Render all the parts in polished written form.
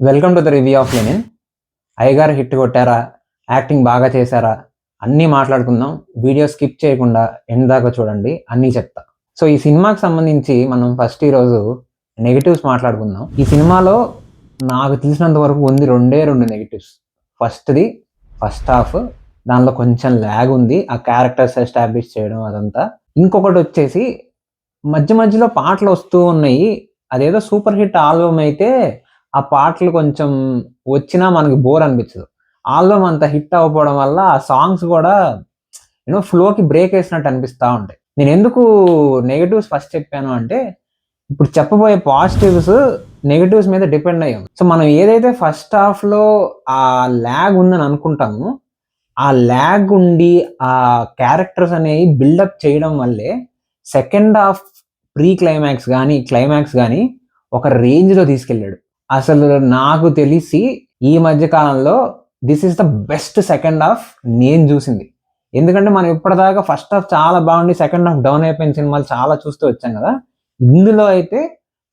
Welcome to the review of Lenin. అయ్యగారు hit కొట్టారా, acting బాగా చేశారా, అన్నీ మాట్లాడుకుందాం. వీడియో స్కిప్ చేయకుండా ఎండ్ దాకా చూడండి, అన్నీ చెప్తా. సో ఈ సినిమాకి సంబంధించి మనం ఫస్ట్ ఈరోజు నెగిటివ్స్ మాట్లాడుకుందాం. ఈ సినిమాలో నాకు తెలిసినంత వరకు ఉంది రెండు నెగిటివ్స్. ఫస్ట్ది ఫస్ట్ హాఫ్, దానిలో కొంచెం ల్యాగ్ ఉంది, ఆ క్యారెక్టర్స్ ఎస్టాబ్లిష్ చేయడం అదంతా. ఇంకొకటి వచ్చేసి మధ్య మధ్యలో పాటలు వస్తూ ఉన్నాయి. అదేదో సూపర్ హిట్ ఆల్బమ్ అయితే ఆ పాటలు కొంచెం వచ్చినా మనకి బోర్ అనిపించదు. ఆల్బమ్ అంత హిట్ అవ్వకపోవడం వల్ల ఆ సాంగ్స్ కూడా ఫ్లోకి బ్రేక్ వేసినట్టు అనిపిస్తూ ఉంటాయి. నేను ఎందుకు నెగటివ్స్ ఫస్ట్ చెప్పాను అంటే, ఇప్పుడు చెప్పబోయే పాజిటివ్స్ నెగటివ్స్ మీద డిపెండ్ అయ్యాం. సో మనం ఏదైతే ఫస్ట్ హాఫ్లో ఆ ల్యాగ్ ఉందని అనుకుంటామో, ఆ ల్యాగ్ ఉండి ఆ క్యారెక్టర్స్ అనేవి బిల్డప్ చేయడం వల్లే సెకండ్ హాఫ్ ప్రీ క్లైమాక్స్ కానీ క్లైమాక్స్ కానీ ఒక రేంజ్లో తీసుకెళ్ళాడు. అసలు నాకు తెలిసి ఈ మధ్య కాలంలో this is the best second half నేను చూసింది. ఎందుకంటే మనం ఇప్పటిదాకా ఫస్ట్ హాఫ్ చాలా బాగుండి సెకండ్ హాఫ్ డౌన్ అయిపోయిన సినిమాలు చాలా చూస్తూ వచ్చాం కదా. ఇందులో అయితే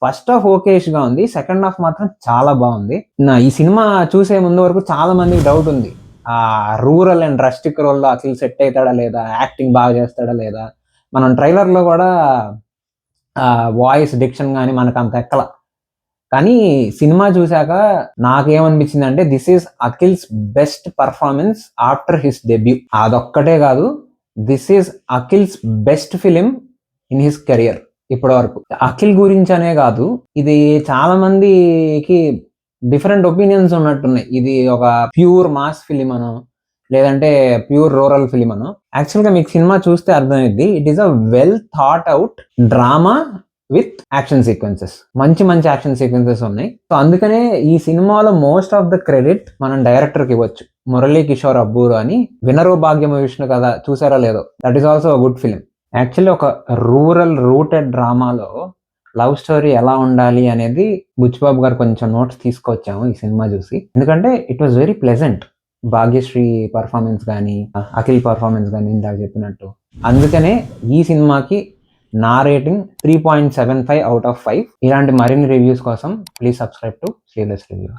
ఫస్ట్ హాఫ్ ఓకేష్గా ఉంది, సెకండ్ హాఫ్ మాత్రం చాలా బాగుంది. ఈ సినిమా చూసే ముందు వరకు చాలా మందికి డౌట్ ఉంది, ఆ రూరల్ అండ్ రస్టిక్ రోల్లో అసలు సెట్ అవుతాడా లేదా, యాక్టింగ్ బాగా చేస్తాడా లేదా. మనం ట్రైలర్లో కూడా వాయిస్ డిక్షన్ కానీ మనకు అంత ఎక్కల. కానీ సినిమా చూశాక నాకేమనిపించింది అంటే, this is Akhil's best performance after his debut. అదొక్కటే కాదు, this is Akhil's best film in his career ఇప్పటి వరకు. అఖిల్ గురించి అనే కాదు, ఇది చాలా మందికి డిఫరెంట్ ఒపీనియన్స్ ఉన్నట్టున్నాయి. ఇది ఒక ప్యూర్ మాస్ ఫిలిం అనో, లేదంటే ప్యూర్ రూరల్ ఫిలిం అనో. యాక్చువల్గా మీకు సినిమా చూస్తే అర్థమైంది, it is a well thought out drama with action sequences. మంచి యాక్షన్ సీక్వెన్సెస్ ఉన్నాయి. సో అందుకనే ఈ సినిమాలో మోస్ట్ ఆఫ్ ద క్రెడిట్ మనం డైరెక్టర్కి ఇవ్వచ్చు. మురళీ కిషోర్ అబ్బూరు అని. వినరో భాగ్యము విష్ణు కదా, చూసారా లేదో, that is also good film. Actually ఒక రూరల్ రూటెడ్ డ్రామాలో లవ్ స్టోరీ ఎలా ఉండాలి అనేది బుచ్చిబాబు గారు కొంచెం నోట్స్ తీసుకొచ్చాము ఈ సినిమా చూసి. ఎందుకంటే it was very pleasant. Bhagyashree performance కానీ, అఖిల్ పర్ఫార్మెన్స్ కానీ ఇందాక చెప్పినట్టు. అందుకనే ఈ సినిమాకి నా రేటింగ్ 3.75 out of 5. ఇలాంటి మరిన్ని రివ్యూస్ కోసం please subscribe to sleeveless review.